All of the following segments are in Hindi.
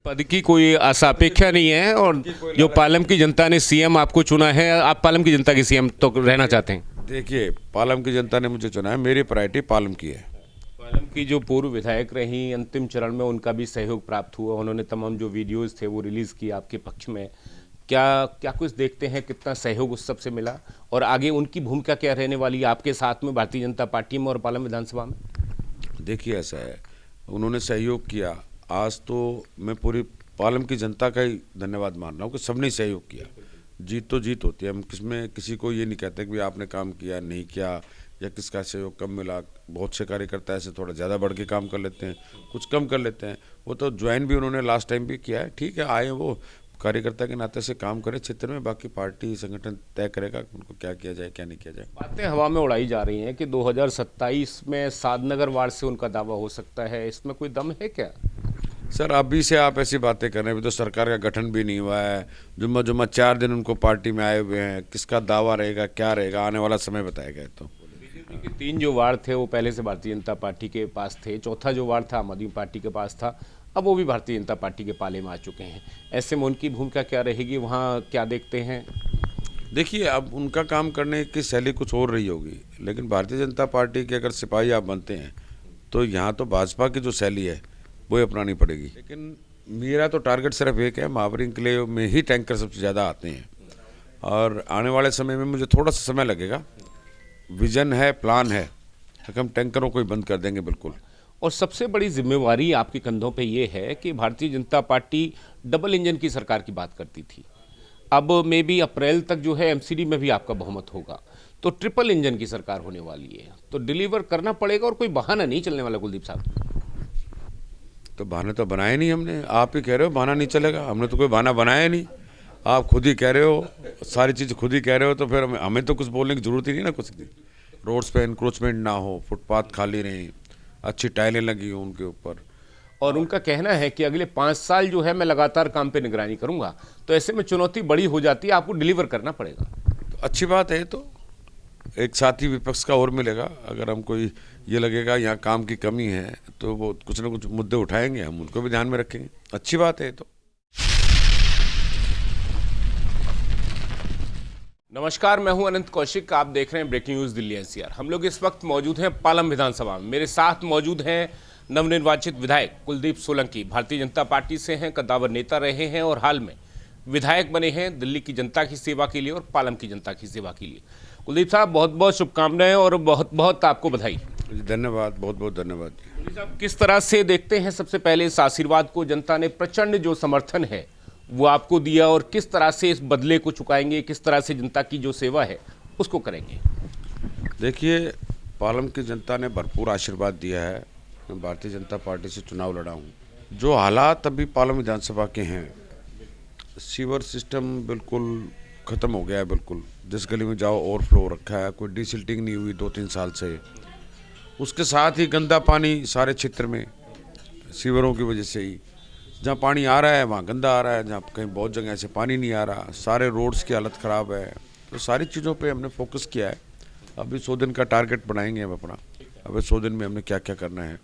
पद की कोई अपेक्षा नहीं है और जो पालम की जनता ने सीएम आपको चुना है, आप पालम की जनता के सीएम तो रहना चाहते हैं। देखिए, पालम की जनता ने मुझे चुना है, मेरी प्रायोरिटी पालम की है। पालम की जो पूर्व विधायक रही, अंतिम चरण में उनका भी सहयोग प्राप्त हुआ। उन्होंने तमाम जो वीडियोस थे वो रिलीज़ किए आपके पक्ष में। क्या क्या कुछ देखते हैं, कितना सहयोग उस सबसे मिला और आगे उनकी भूमिका क्या रहने वाली है आपके साथ में भारतीय जनता पार्टी में और पालम विधानसभा में? देखिए, ऐसा है, उन्होंने सहयोग किया। आज तो मैं पूरी पालम की जनता का ही धन्यवाद मान रहा हूँ कि सबने ही सहयोग किया। जीत तो जीत होती है, हम किसमें किसी को ये नहीं कहते कि आपने काम किया नहीं किया या किसका सहयोग कम मिला। बहुत से कार्यकर्ता ऐसे थोड़ा ज़्यादा बढ़ के काम कर लेते हैं, कुछ कम कर लेते हैं। वो तो ज्वाइन भी उन्होंने लास्ट टाइम भी किया है, ठीक है, आए वो कार्यकर्ता के नाते से काम करें क्षेत्र में, बाकी पार्टी संगठन तय करेगा उनको क्या किया जाए क्या नहीं किया जाए। बातें हवा में उड़ाई जा रही हैं कि 2027 में सादनगर वार्ड से उनका दावा हो सकता है, इसमें कोई दम है क्या? सर, अभी से आप ऐसी बातें कर रहे हैं, अभी तो सरकार का गठन भी नहीं हुआ है। जुम्मा जुम्मा 4 दिन उनको पार्टी में आए हुए हैं, किसका दावा रहेगा क्या रहेगा आने वाला समय बताएगा। तो बीजेपी के 3 जो वार्ड थे वो पहले से भारतीय जनता पार्टी के पास थे, चौथा जो वार्ड था आम आदमी पार्टी के पास था, अब वो भी भारतीय जनता पार्टी के पाले में आ चुके हैं। ऐसे में उनकी भूमिका क्या रहेगी, वहाँ क्या देखते हैं? देखिए, अब उनका काम करने की शैली कुछ और रही होगी, लेकिन भारतीय जनता पार्टी के अगर सिपाही आप बनते हैं तो यहाँ तो भाजपा की जो शैली है वो अपनानी पड़ेगी। लेकिन मेरा तो टारगेट सिर्फ एक है, महावरी किले में ही टैंकर सबसे ज़्यादा आते हैं और आने वाले समय में मुझे थोड़ा सा समय लगेगा। विजन है, प्लान है कि हम टैंकरों को ही बंद कर देंगे बिल्कुल। और सबसे बड़ी जिम्मेवारी आपके कंधों पे ये है कि Bharatiya Janata party double engine की सरकार की बात करती थी। अब मे बी अप्रैल तक जो है एमसीडी में भी आपका बहुमत होगा, तो ट्रिपल इंजन की सरकार होने वाली है, तो डिलीवर करना पड़ेगा और कोई बहाना नहीं चलने वाला। कुलदीप साहब, तो बहाने तो बनाए नहीं हमने, आप ही कह रहे हो बहाना नहीं चलेगा, हमने तो कोई बहाना बनाया नहीं। आप खुद ही कह रहे हो, सारी चीज़ खुद ही कह रहे हो, तो फिर हमें तो कुछ बोलने की जरूरत ही नहीं ना कुछ की। रोड्स पे इंक्रोचमेंट ना हो, फुटपाथ खाली रहें, अच्छी टाइलें लगी हो उनके ऊपर। और उनका कहना है कि अगले 5 साल जो है मैं लगातार काम पे निगरानी करूंगा, तो ऐसे में चुनौती बड़ी हो जाती है, आपको डिलीवर करना पड़ेगा। तो अच्छी बात है, तो एक साथी विपक्ष का और मिलेगा। अगर हमको ये लगेगा यहाँ काम की कमी है तो वो कुछ ना कुछ मुद्दे उठाएंगे, हम उनको भी ध्यान में रखेंगे। अच्छी बात है। तो नमस्कार, मैं हूं अनंत कौशिक, आप देख रहे हैं ब्रेकिंग न्यूज दिल्ली एनसीआर। हम लोग इस वक्त मौजूद हैं पालम विधानसभा में। मेरे साथ मौजूद हैं नवनिर्वाचित विधायक कुलदीप सोलंकी, भारतीय जनता पार्टी से हैं, कद्दावर नेता रहे हैं और हाल में विधायक बने हैं दिल्ली की जनता की सेवा के लिए और पालम की जनता की सेवा के लिए। कुलदीप साहब, बहुत बहुत शुभकामनाएं और बहुत बहुत आपको बधाई। धन्यवाद, बहुत बहुत धन्यवाद। कुलदीप साहब, किस तरह से देखते हैं सबसे पहले इस आशीर्वाद को? जनता ने प्रचंड जो समर्थन है वो आपको दिया और किस तरह से इस बदले को चुकाएंगे, किस तरह से जनता की जो सेवा है उसको करेंगे? देखिए, पालम की जनता ने भरपूर आशीर्वाद दिया है। मैं भारतीय जनता पार्टी से चुनाव लड़ा हूँ। जो हालात अभी पालम विधानसभा के हैं, सीवर सिस्टम बिल्कुल ख़त्म हो गया है। बिल्कुल जिस गली में जाओ ओवरफ्लो रखा है, कोई डिसिल्टिंग नहीं हुई 2-3 साल से। उसके साथ ही गंदा पानी सारे क्षेत्र में, सीवरों की वजह से ही, जहाँ पानी आ रहा है वहाँ गंदा आ रहा है, जहाँ कहीं बहुत जगह ऐसे पानी नहीं आ रहा, सारे रोड्स की हालत ख़राब है। तो सारी चीज़ों पे हमने फोकस किया है। अभी 100 दिन का टारगेट बनाएंगे हम अपना। अभी 100 दिन में हमने क्या क्या करना है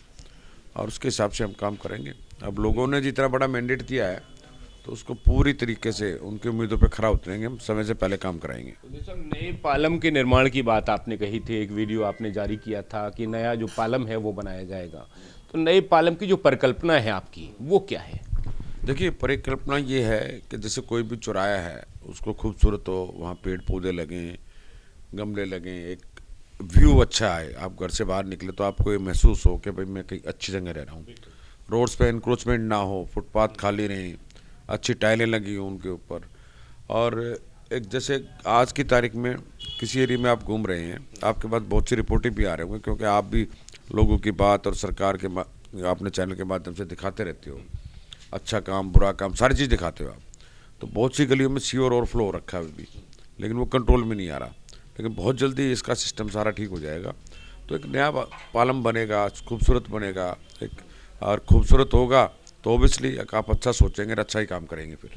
और उसके हिसाब से हम काम करेंगे। अब लोगों ने जितना बड़ा मैंडेट दिया है तो उसको पूरी तरीके से उनकी उम्मीदों पे खरा उतरेंगे, हम समय से पहले काम कराएंगे। नए पालम के निर्माण की बात आपने कही थी, एक वीडियो आपने जारी किया था कि नया जो पालम है वो बनाया जाएगा, तो नए पालम की जो परिकल्पना है आपकी वो क्या है? देखिए, परिकल्पना ये है कि जैसे कोई भी चौराया है उसको खूबसूरत हो, वहाँ पेड़ पौधे लगें, गमले लगें, एक व्यू अच्छा आए। आप घर से बाहर निकले तो आपको ये महसूस हो कि भाई मैं कहीं अच्छी जगह रह रहा हूँ। रोड्स पे इंक्रोचमेंट ना हो, फुटपाथ खाली रहें, अच्छी टाइलें लगी हों उनके ऊपर। और एक जैसे आज की तारीख में किसी एरिया में आप घूम रहे हैं, आपके पास बहुत सी रिपोर्टें भी आ रही होंगी, क्योंकि आप भी लोगों की बात और सरकार के अपने चैनल के माध्यम से दिखाते रहते हो। अच्छा काम, बुरा काम, सारी चीज़ दिखाते हो आप। तो बहुत सी गलियों में सीवर ओवरफ्लो हो रखा है अभी भी, लेकिन वो कंट्रोल में नहीं आ रहा। लेकिन बहुत जल्दी इसका सिस्टम सारा ठीक हो जाएगा, तो एक नया पालम बनेगा, खूबसूरत बनेगा। एक और खूबसूरत होगा तो ओबियसली आप अच्छा सोचेंगे, अच्छा ही काम करेंगे। फिर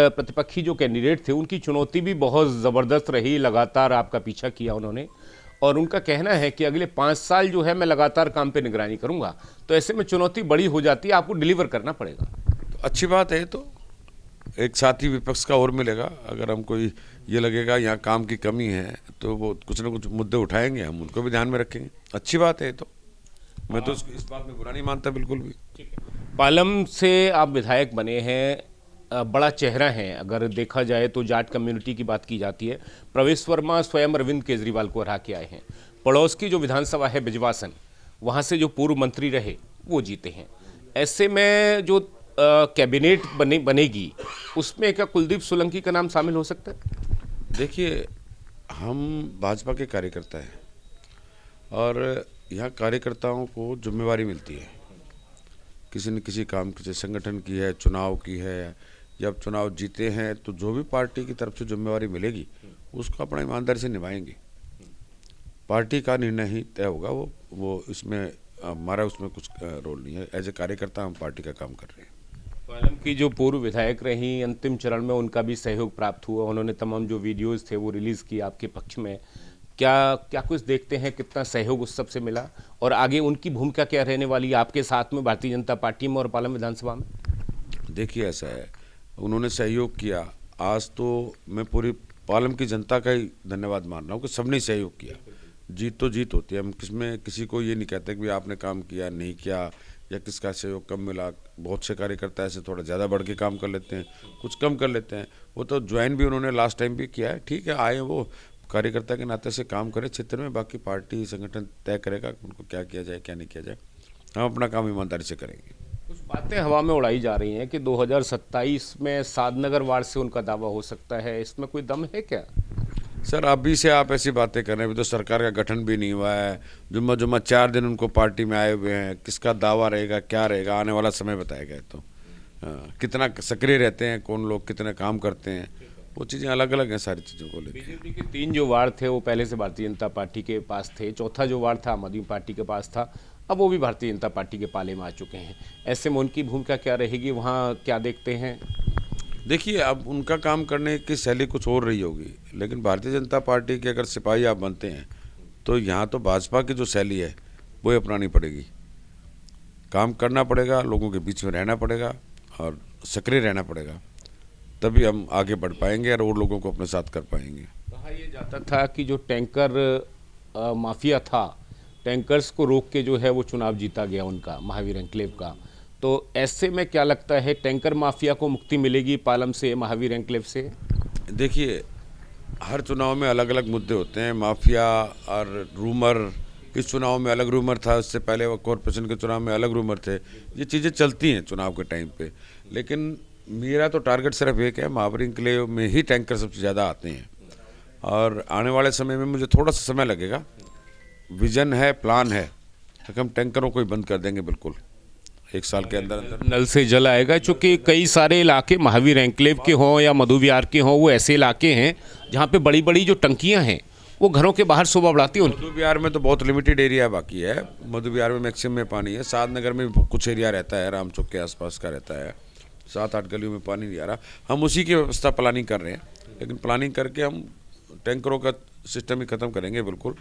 प्रतिपक्षी जो कैंडिडेट थे उनकी चुनौती भी बहुत ज़बरदस्त रही, लगातार आपका पीछा किया उन्होंने और उनका कहना है कि अगले 5 साल जो है मैं लगातार काम पे निगरानी करूंगा। तो ऐसे में चुनौती बड़ी हो जाती है, आपको डिलीवर करना पड़ेगा। तो अच्छी बात है, तो एक साथी विपक्ष का और मिलेगा। अगर हमको ये लगेगा यहाँ काम की कमी है तो वो कुछ ना कुछ मुद्दे उठाएंगे, हम उनको भी ध्यान में रखेंगे। अच्छी बात है, तो मैं तो इस बात में बुरा नहीं मानता बिल्कुल भी। पालम से आप विधायक बने हैं, बड़ा चेहरा है। अगर देखा जाए तो जाट कम्युनिटी की बात की जाती है। प्रवेश वर्मा स्वयं अरविंद केजरीवाल को हरा के आए हैं। पड़ोस की जो विधानसभा है बिजवासन, वहाँ से जो पूर्व मंत्री रहे वो जीते हैं। ऐसे में जो कैबिनेट बनेगी उसमें क्या कुलदीप सोलंकी का नाम शामिल हो सकता है? देखिए, हम भाजपा के कार्यकर्ता हैं और यहाँ कार्यकर्ताओं को जिम्मेवारी मिलती है। किसी न किसी काम, किसी संगठन की है, चुनाव की है। जब चुनाव जीते हैं तो जो भी पार्टी की तरफ से जिम्मेवारी मिलेगी उसको अपना ईमानदारी से निभाएंगे। पार्टी का निर्णय ही तय होगा। वो इसमें हमारा उसमें कुछ रोल नहीं है। एज ए कार्यकर्ता हम पार्टी का काम कर रहे हैं। पालम की जो पूर्व विधायक रही, अंतिम चरण में उनका भी सहयोग प्राप्त हुआ। उन्होंने तमाम जो वीडियोस थे वो रिलीज़ किए आपके पक्ष में। क्या कुछ देखते हैं, कितना सहयोग उस सबसे मिला और आगे उनकी भूमिका क्या रहने वाली है आपके साथ में, भारतीय जनता पार्टी में और पालम विधानसभा में? देखिए, ऐसा है, उन्होंने सहयोग किया। आज तो मैं पूरी पालम की जनता का ही धन्यवाद मान रहा हूँ कि सबने सहयोग किया। जीत तो जीत होती है। हम किसमें किसी को ये नहीं कहते कि आपने काम किया नहीं किया या किसका सहयोग कम मिला। बहुत से कार्यकर्ता ऐसे थोड़ा ज़्यादा बढ़ के काम कर लेते हैं, कुछ कम कर लेते हैं। वो तो ज्वाइन भी उन्होंने लास्ट टाइम भी किया है। ठीक है, आए वो कार्यकर्ता के नाते से काम करें क्षेत्र में। बाकी पार्टी संगठन तय करेगा कि उनको क्या किया जाए क्या नहीं किया जाए। हम अपना काम ईमानदारी से करेंगे। कुछ बातें हवा में उड़ाई जा रही हैं कि 2027 में सादनगर वार्ड से उनका दावा हो सकता है। इसमें कोई दम है क्या? सर, अभी से आप ऐसी बातें कर रहे हैं। अभी तो सरकार का गठन भी नहीं हुआ है। जुम्मा 4 दिन उनको पार्टी में आए हुए हैं। किसका दावा रहेगा, क्या रहेगा, आने वाला समय बताएगा। तो कितना सक्रिय रहते हैं, कौन लोग कितने काम करते हैं, वो चीज़ें अलग अलग हैं सारी चीज़ों को लेकर। बीजेपी के 3 जो वार्ड थे वो पहले से भारतीय जनता पार्टी के पास थे। चौथा जो वार्ड था आम आदमी पार्टी के पास था। अब वो भी भारतीय जनता पार्टी के पाले में आ चुके हैं। ऐसे में उनकी भूमिका क्या रहेगी, वहाँ क्या देखते हैं? देखिए, अब उनका काम करने की शैली कुछ और रही होगी, लेकिन भारतीय जनता पार्टी के अगर सिपाही आप बनते हैं तो यहाँ तो भाजपा की जो शैली है वो अपनानी पड़ेगी। काम करना पड़ेगा, लोगों के बीच में रहना पड़ेगा और सक्रिय रहना पड़ेगा, तभी हम आगे बढ़ पाएंगे और लोगों को अपने साथ कर पाएंगे। कहा यह जाता था कि जो टैंकर माफिया था, टैंकर्स को रोक के जो है वो चुनाव जीता गया उनका, महावीर एन्क्लेव का। तो ऐसे में क्या लगता है, टैंकर माफिया को मुक्ति मिलेगी पालम से, महावीर एन्क्लेव से? देखिए, हर चुनाव में अलग अलग मुद्दे होते हैं। माफिया और रूमर, इस चुनाव में अलग रूमर था, इससे पहले वो कॉरपोरेशन के चुनाव में अलग रूमर थे। ये चीज़ें चलती हैं चुनाव के टाइम पे। लेकिन मेरा तो टारगेट सिर्फ एक है, महावीर एन्क्लेव में ही टैंकर सबसे ज़्यादा आते हैं और आने वाले समय में मुझे थोड़ा सा समय लगेगा। विजन है, प्लान है कि हम टैंकरों को ही बंद कर देंगे बिल्कुल 1 साल के अंदर अंदर। नल से जल आएगा, चूँकि कई सारे इलाके महावीर एन्क्लेव के हों या मधु विहार के हों, वो ऐसे इलाके हैं जहाँ पे बड़ी बड़ी जो टंकियाँ हैं वो घरों के बाहर शोभा बढ़ाती हैं। मधु विहार में तो बहुत लिमिटेड एरिया बाकी है। मधु विहार में मैक्सिमम में पानी है। सादनगर में भी कुछ एरिया रहता है, राम चौक के आसपास का रहता है। 7-8 गलियों में पानी नहीं आ रहा। हम उसी की व्यवस्था प्लानिंग कर रहे हैं, लेकिन प्लानिंग करके हम टैंकरों का सिस्टम ही ख़त्म करेंगे बिल्कुल।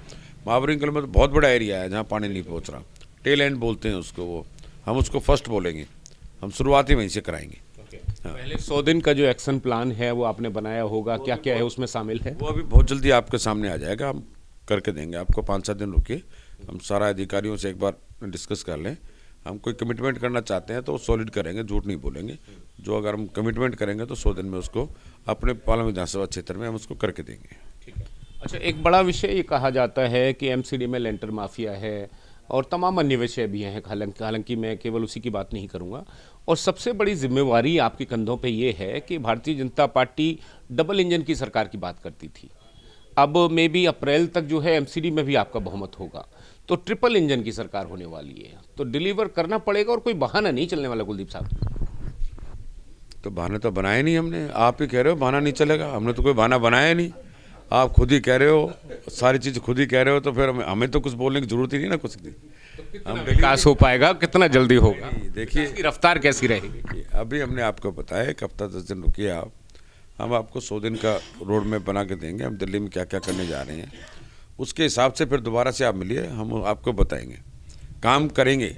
महावीर एन्क्लेव में तो बहुत बड़ा एरिया है जहाँ पानी नहीं पहुँच रहा। टेल एंड बोलते हैं उसको, वो हम उसको फर्स्ट बोलेंगे। हम शुरुआती वहीं से कराएंगे। पहले 100 दिन का जो एक्शन प्लान है वो आपने बनाया होगा, क्या क्या है उसमें शामिल है? वो अभी बहुत जल्दी आपके सामने आ जाएगा। हम करके देंगे आपको। 5-7 दिन रुकिए, हम सारा अधिकारियों से एक बार डिस्कस कर लें। हम कोई कमिटमेंट करना चाहते हैं तो सॉलिड करेंगे, झूठ नहीं बोलेंगे। जो अगर हम कमिटमेंट करेंगे तो 100 दिन में उसको अपने पालम विधानसभा क्षेत्र में हम उसको करके देंगे। अच्छा, एक बड़ा विषय ये कहा जाता है कि एमसीडी में लेंटर माफिया है और तमाम अन्य विषय भी हैं। हालांकि मैं केवल उसी की बात नहीं करूंगा। और सबसे बड़ी जिम्मेवारी आपके कंधों पे ये है कि Bharatiya Janata party double engine की सरकार की बात करती थी। अब मे बी अप्रैल तक जो है एमसीडी में भी आपका बहुमत होगा, तो ट्रिपल इंजन की सरकार होने वाली है। तो डिलीवर करना पड़ेगा और कोई बहाना नहीं चलने वाला। कुलदीप साहब, तो बहाने तो बनाए नहीं हमने। आप ही कह रहे हो बहाना नहीं चलेगा, हमने तो कोई बहाना बनाया नहीं। आप खुद ही कह रहे हो, सारी चीज़ खुद ही कह रहे हो, तो फिर हमें तो कुछ बोलने की जरूरत ही नहीं ना कुछ की। हम विकास हो पाएगा, कितना जल्दी होगा, देखिए इसकी रफ्तार कैसी रहेगी? अभी हमने आपको बताया 1 हफ्ता 10 दिन रुकिए आप। हम आपको 100 दिन का रोड मैप बना के देंगे। हम दिल्ली में क्या क्या करने जा रहे हैं उसके हिसाब से फिर दोबारा से आप मिलिए, हम आपको बताएंगे, काम करेंगे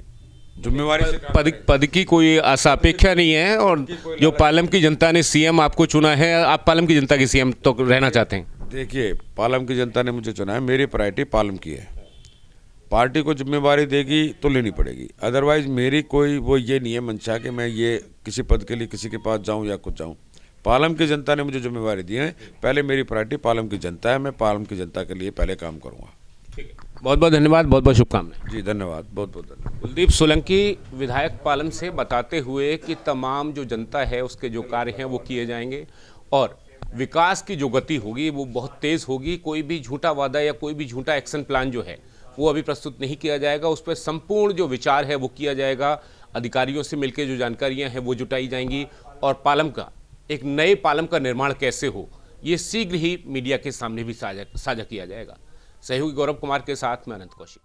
जिम्मेवारी से काम पद की कोई आशा अपेक्षा नहीं है, और जो पालम की जनता ने सीएम आपको चुना है, आप पालम की जनता के सीएम तो रहना चाहते हैं। देखिए, पालम की जनता ने मुझे चुना है, मेरी प्रायोरिटी पालम की है। पार्टी को जिम्मेवारी देगी तो लेनी पड़ेगी, अदरवाइज मेरी कोई वो ये नहीं है मंशा कि मैं ये किसी पद के लिए किसी के पास जाऊं या कुछ जाऊं। पालम की जनता ने मुझे जिम्मेवारी दी है, पहले मेरी प्रायोरिटी पालम की जनता है, मैं पालम की जनता के लिए पहले काम करूंगा। ठीक है, बहुत बहुत धन्यवाद, बहुत बहुत शुभकामनाएं। जी धन्यवाद, बहुत बहुत धन्यवाद। कुलदीप सोलंकी विधायक पालम से बताते हुए कि तमाम जो जनता है उसके जो कार्य हैं वो किए जाएंगे, और विकास की जो गति होगी वो बहुत तेज़ होगी। कोई भी झूठा वादा या कोई भी झूठा एक्शन प्लान जो है वो अभी प्रस्तुत नहीं किया जाएगा, उस पर संपूर्ण जो विचार है वो किया जाएगा। अधिकारियों से मिलकर जो जानकारियां हैं वो जुटाई जाएंगी, और पालम का एक नए पालम का निर्माण कैसे हो ये शीघ्र ही मीडिया के सामने भी साझा किया जाएगा। सहयोगी गौरव कुमार के साथ मैं अनंत कौशिक।